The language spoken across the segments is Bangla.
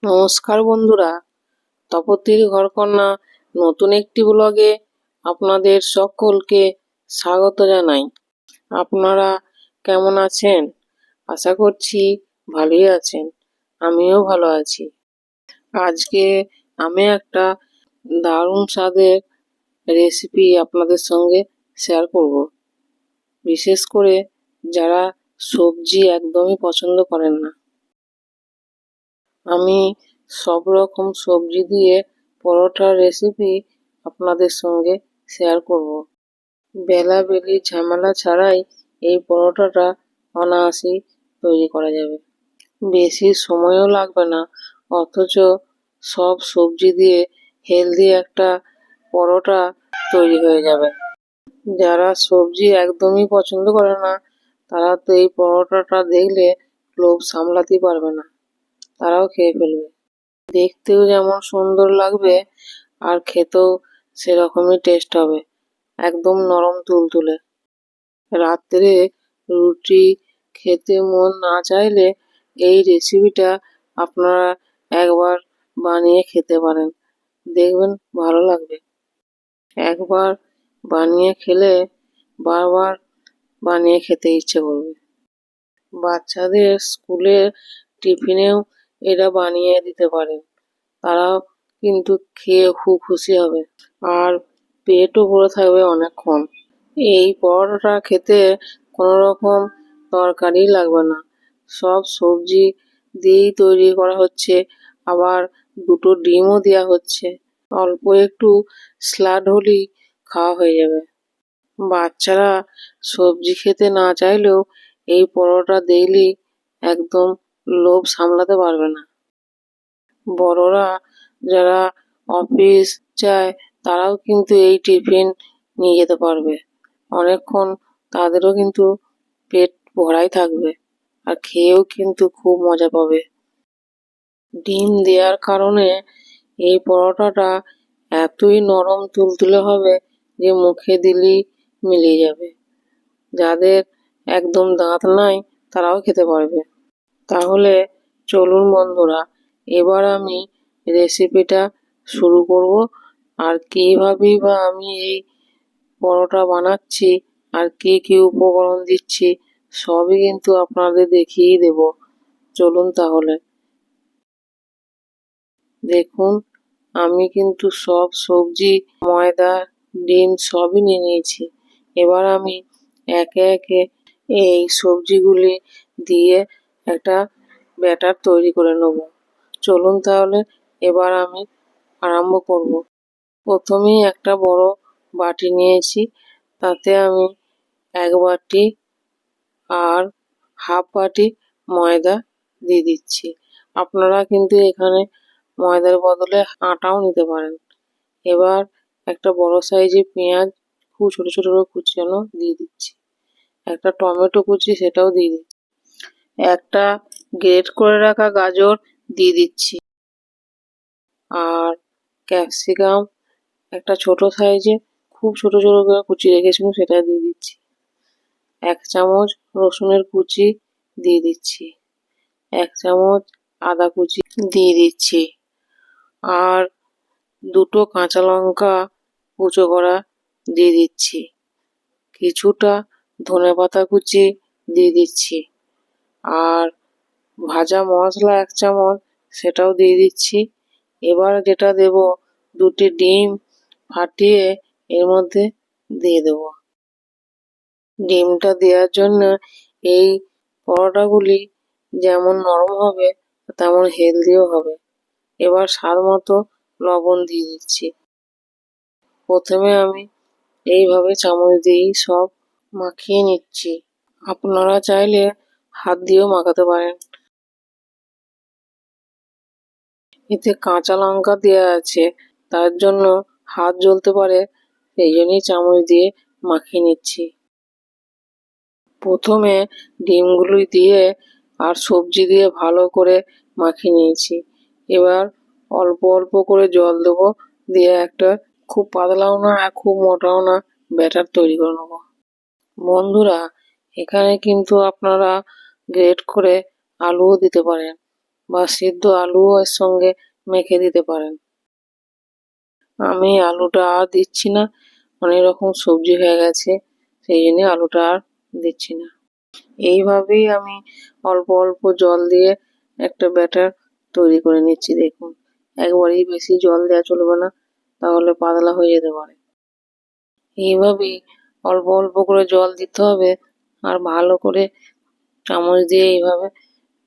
নমস্কার বন্ধুরা, তপতির ঘরকন্যা নতুন একটি ব্লগে আপনাদের সকলকে স্বাগত জানাই। আপনারা কেমন আছেন? আশা করছি ভালোই আছেন। আমিও ভালো আছি। আজকে আমি একটা দারুণ স্বাদের রেসিপি আপনাদের সঙ্গে শেয়ার করব। বিশেষ করে যারা সবজি একদমই পছন্দ করেন না। আমি সব রকম সবজি দিয়ে পরোটার রেসিপি আপনাদের সঙ্গে শেয়ার করব। বেলাবেলি ঝামেলা ছাড়াই এই পরোটাটা অনায়াসেই তৈরি করা যাবে। বেশি সময়ও লাগবে না, অথচ সব সবজি দিয়ে হেলদি একটা পরোটা তৈরি হয়ে যাবে। যারা সবজি একদমই পছন্দ করে না, তারা তো এই পরোটাটা দেখলে লোভ সামলাতে পারবে না, তারাও খেয়ে ফেলবে। দেখতেও যেমন সুন্দর লাগবে আর খেতেও সেরকমই টেস্ট হবে, একদম নরম তুলতুলে। রাত্রে রুটি খেতে মন না চাইলে এই রেসিপিটা আপনারা একবার বানিয়ে খেতে পারেন, দেখবেন ভালো লাগবে। একবার বানিয়ে খেলে বারবার বানিয়ে খেতে ইচ্ছে করবে। বাচ্চাদের স্কুলের টিফিনেও এটা বানিয়ে দিতে পারেন, তারাও কিন্তু খেয়ে খুব খুশি হবে আর পেটও ভরে থাকবে অনেকক্ষণ। এই পরোটাটা খেতে কোনো রকম তরকারি লাগবে না, সব সবজি দিয়েই তৈরি করা হচ্ছে, আবার দুটো ডিমও দেওয়া হচ্ছে। অল্প একটু স্যালাড হলেই খাওয়া হয়ে যাবে। বাচ্চারা সবজি খেতে না চাইলেও এই পরোটা দেখলেই একদম লোভ সামলাতে পারবে না। বড়রা যারা অফিস যায় তারাও কিন্তু এই টিফিন নিয়ে যেতে পারবে, অনেকক্ষণ তাদেরও কিন্তু পেট ভরাই থাকবে আর খেয়েও কিন্তু খুব মজা পাবে। ডিম দেওয়ার কারণে এই পরোটাটা এতই নরম তুলতুলে হবে যে মুখে দিলেই মিলিয়ে যাবে। যাদের একদম দাঁত নাই তারাও খেতে পারবে। তাহলে চলুন বন্ধুরা, এবার আমি রেসিপিটা শুরু করব। আর কীভাবেই বা আমি এই পরোটা বানাচ্ছি আর কী কী উপকরণ দিচ্ছি সবই কিন্তু আপনাদের দেখিয়েই দেব। চলুন তাহলে। দেখুন, আমি কিন্তু সব সবজি, ময়দা, ডিম সবই নিয়ে নিয়েছি। এবার আমি একে একে এই সবজিগুলি দিয়ে একটা ব্যাটার তৈরি করে নেব। চলুন তাহলে এবার আমি আরম্ভ করব। প্রথমেই একটা বড় বাটি নিয়েছি, তাতে আমি 1 বাটি আর হাফ বাটি ময়দা দিয়ে দিচ্ছি। আপনারা কিন্তু এখানে ময়দার বদলে আটাও নিতে পারেন। এবার একটা বড় সাইজের পেঁয়াজ খুব ছোট ছোট করে কুচানো দিয়ে দিচ্ছি। একটা টমেটো কুচি সেটাও দিয়ে দিচ্ছি। একটা গ্রেট করে রাখা গাজর দিয়ে দিচ্ছি। আর ক্যাপসিকাম একটা ছোট সাইজে খুব ছোট ছোট করে কুচি রেখেছিলাম, সেটা দিয়ে দিচ্ছি। 1 চামচ রসুনের কুচি দিয়ে দিচ্ছি। 1 চামচ আদা কুচি দিয়ে দিচ্ছি। আর 2টো কাঁচা লঙ্কা কুচো করা দিয়ে দিচ্ছি। কিছুটা ধনেপাতা কুচি দিয়ে দিচ্ছি। আর ভাজা মশলা 1 চামচ সেটাও দিয়ে দিচ্ছি। এবার যেটা দেব, 2টি ডিম ফাটিয়ে এর মধ্যে দিয়ে দেব। ডিমটা দেওয়ার জন্য এই পরোটাগুলি যেমন নরম হবে তেমন হেলদিও হবে। এবার স্বাদ মতো লবণ দিয়ে দিচ্ছি। প্রথমে আমি এইভাবে চামচ দিয়েই সব মাখিয়ে নিচ্ছি। আপনারা চাইলে হাত দিয়েও মাখাতে পারেন। এতে কাঁচা লঙ্কা দেওয়া আছে, তার জন্য হাত জ্বলতে পারে, সেই জন্যই চামচ দিয়ে মাখিয়ে নিচ্ছি। প্রথমে ডিমগুলি দিয়ে আর সবজি দিয়ে ভালো করে মাখিয়ে নিয়েছি। এবার অল্প অল্প করে জল দেবো, দিয়ে একটা খুব পাতলাও না আর খুব মোটাও না ব্যাটার তৈরি করে নেব। বন্ধুরা, এখানে কিন্তু আপনারা গ্রেট করে আলুও দিতে পারেন, বা সিদ্ধ আলুও এর সঙ্গে মেখে দিতে পারেন। আমি আলুটা আর দিচ্ছি না, অনেক রকম সবজি হয়ে গেছে, সেই জন্য আলুটা আর দিচ্ছি না। এইভাবেই আমি অল্প অল্প জল দিয়ে একটা ব্যাটার তৈরি করে নিচ্ছি। দেখুন, একবারেই বেশি জল দেওয়া চলবে না, তাহলে পাতলা হয়ে যেতে পারে। এইভাবেই অল্প অল্প করে জল দিতে হবে, আর ভালো করে চামচ দিয়ে এইভাবে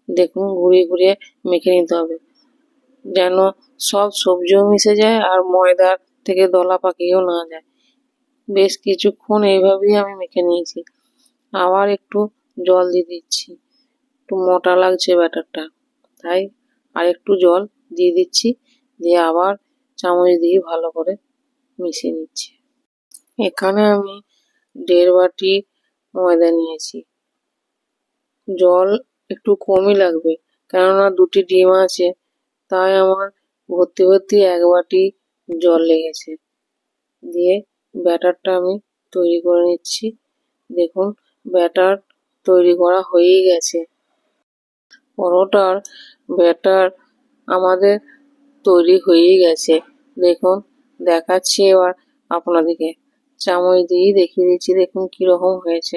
দেখুন ঘুরিয়ে ঘুরিয়ে মেখে নিতে হবে, যেন সব সবজিও মিশে যায় আর ময়দার থেকে দলা পাকিয়েও না যায়। বেশ কিছুক্ষণ এইভাবেই আমি মেখে নিয়েছি। আবার একটু জল দিয়ে দিচ্ছি, একটু মোটা লাগছে ব্যাটারটা, তাই আর একটু জল দিয়ে দিচ্ছি, দিয়ে আবার চামচ দিয়ে ভালো করে মিশিয়ে নিচ্ছি। এখানে আমি 1.5 বাটি ময়দা নিয়েছি। জল একটু কমই লাগবে, কেননা 2টি ডিম আছে, তাই আমার ভর্তি ভর্তি 1 বাটি জল লেগেছে। দিয়ে ব্যাটারটা আমি তৈরি করে নিচ্ছি। দেখুন, ব্যাটার তৈরি করা হয়েই গেছে। পরোটার ব্যাটার আমাদের তৈরি হয়েই গেছে। দেখুন, দেখাচ্ছি এবার আপনাদেরকে, চামচ দিয়েই দেখিয়ে দিচ্ছি। দেখুন কিরকম হয়েছে,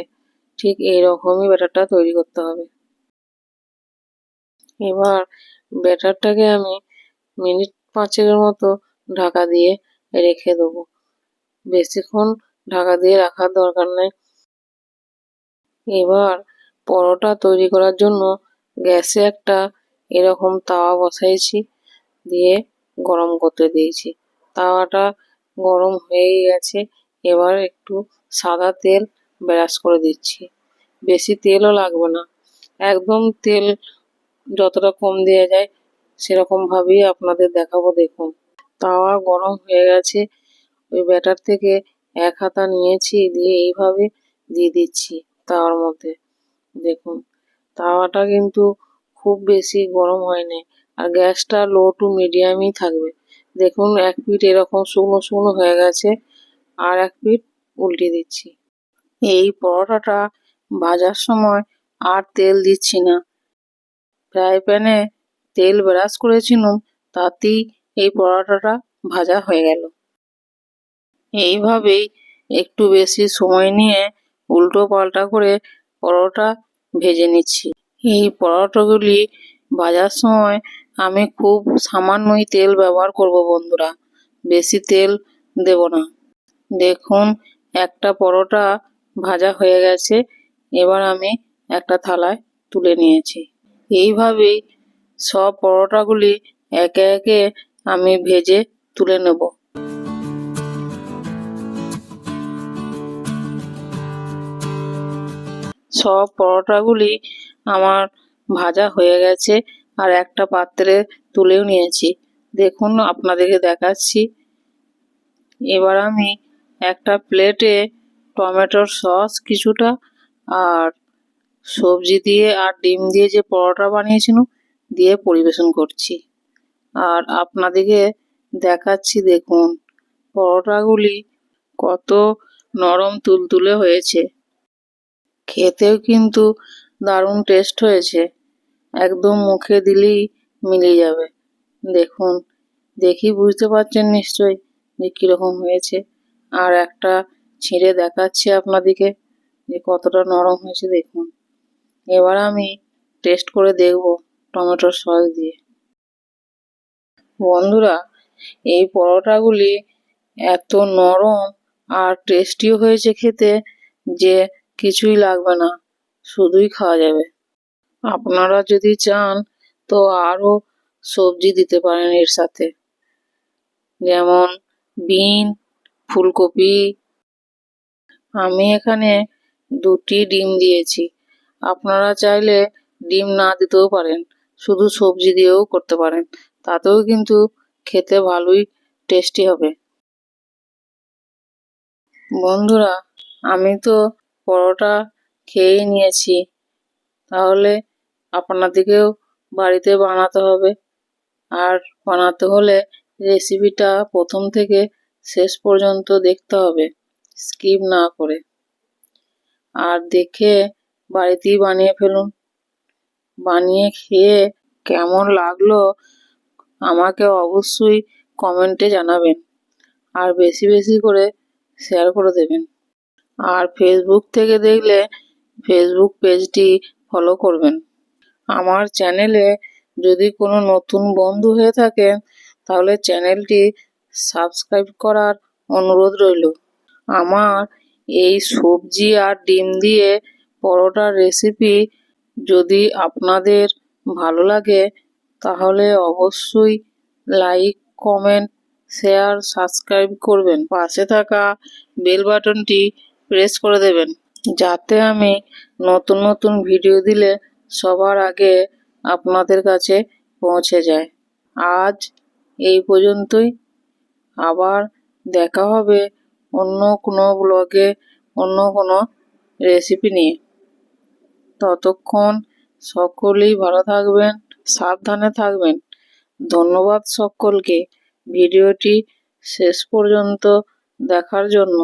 ঠিক এইরকমই ব্যাটারটা তৈরি করতে হবে। এবার ব্যাটারটাকে আমি মিনিট 5-এর মতো ঢাকা দিয়ে রেখে দেবো। বেশিক্ষণ ঢাকা দিয়ে রাখার দরকার নেই। এবার পরোটা তৈরি করার জন্য গ্যাসে একটা এরকম তাওয়া বসাইছি, দিয়ে গরম করতে দিয়েছি। তাওয়াটা গরম হয়েই গেছে। এবার একটু সাদা তেল ব্রাশ করে দিচ্ছি। বেশি তেলও লাগবে না, একদম তেল যতটা কম দেওয়া যায় সেরকমভাবেই আপনাদের দেখাবো। দেখুন, তাওয়া গরম হয়ে গেছে। ওই ব্যাটার থেকে 1 হাতা নিয়েছি, দিয়ে এইভাবে দিয়ে দিচ্ছি তাওয়ার মধ্যে। দেখুন, তাওয়াটা কিন্তু খুব বেশি গরম হয়নি, আর গ্যাসটা লো টু মিডিয়ামই থাকবে। দেখুন, 1 পিঠ এরকম শুকনো শুকনো হয়ে গেছে, আর 1 পিঠ উল্টে দিচ্ছি। এই পরোটাটা ভাজার সময় আর তেল দিচ্ছি না, ফ্রাই প্যানে তেল ব্রাশ করেছিলাম, তাতেই এই পরোটাটা ভাজা হয়ে গেল। এইভাবেই একটু বেশি সময় নিয়ে উল্টো পাল্টা করে পরোটা ভেজে নিচ্ছি। এই পরোটাগুলি ভাজার সময় আমি খুব সামান্যই তেল ব্যবহার করব বন্ধুরা, বেশি তেল দেব না। দেখুন, একটা পরোটা ভাজা হয়ে গেছে। এবার আমি একটা থালায় তুলে নিয়েছি। এইভাবেই সব পরোটাগুলি একে একে আমি ভেজে তুলে নেব। সব পরোটাগুলি আমার ভাজা হয়ে গেছে, আর একটা পাত্রে তুলেও নিয়েছি। দেখুন, আপনাদেরকে দেখাচ্ছি। এবার আমি একটা প্লেটে টমেটোর সস কিছুটা, আর সবজি দিয়ে আর ডিম দিয়ে যে পরোটা বানিয়েছিলাম দিয়ে পরিবেশন করছি। আর আপনাদেরকে দেখাচ্ছি, দেখুন পরোটাগুলি কত নরম তুলতুলে হয়েছে। খেতেও কিন্তু দারুণ টেস্ট হয়েছে, একদম মুখে দিলেই মিলে যাবে। দেখুন, দেখেই বুঝতে পারছেন নিশ্চয়ই যে কীরকম হয়েছে। আর একটা ছিঁড়ে দেখাচ্ছি আপনাদেরকে যে কতটা নরম হয়েছে। দেখুন, এবার আমি টেস্ট করে দেখব টমেটোর সস দিয়ে। বন্ধুরা, এই পরোটাগুলি এত নরম আর টেস্টিও হয়েছে খেতে যে কিছুই লাগবে না, শুধুই খাওয়া যাবে। আপনারা যদি চান তো আরও সবজি দিতে পারেন এর সাথে, যেমন বিন, ফুলকপি। আমি এখানে 2টি ডিম দিয়েছি, আপনারা চাইলে ডিম না দিতেও পারেন, শুধু সবজি দিয়েও করতে পারেন, তাতেও কিন্তু খেতে ভালোই টেস্টি হবে। বন্ধুরা, আমি তো পরোটা খেয়েই নিয়েছি, তাহলে আপনাদেরকেও বাড়িতে বানাতে হবে। আর বানাতে হলে রেসিপিটা প্রথম থেকে শেষ পর্যন্ত দেখতে হবে, স্কিপ না করে। আর দেখে বাড়িতেই বানিয়ে ফেলুন, বানিয়ে খেয়ে কেমন লাগলো আমাকে অবশ্যই কমেন্টে জানাবেন, আর বেশি বেশি করে শেয়ার করে দেবেন। আর ফেসবুক থেকে দেখলে ফেসবুক পেজটি ফলো করবেন। আমার চ্যানেলে যদি কোনো নতুন বন্ধু হয়ে থাকেন তাহলে চ্যানেলটি সাবস্ক্রাইব করার অনুরোধ রইল। আমার এই সবজি আর ডিম দিয়ে পরোটার রেসিপি যদি আপনাদের ভালো লাগে তাহলে অবশ্যই লাইক, কমেন্ট, শেয়ার, সাবস্ক্রাইব করবেন। পাশে থাকা বেল বাটনটি প্রেস করে দেবেন যাতে আমি নতুন নতুন ভিডিও দিলে সবার আগে আপনাদের কাছে পৌঁছে যায়। আজ এই পর্যন্তই, আবার দেখা হবে অন্য কোনো ব্লগে অন্য কোনো রেসিপি নিয়ে। ততক্ষণ সকলেই ভালো থাকবেন, সাবধানে থাকবেন। ধন্যবাদ সকলকে ভিডিওটি শেষ পর্যন্ত দেখার জন্য।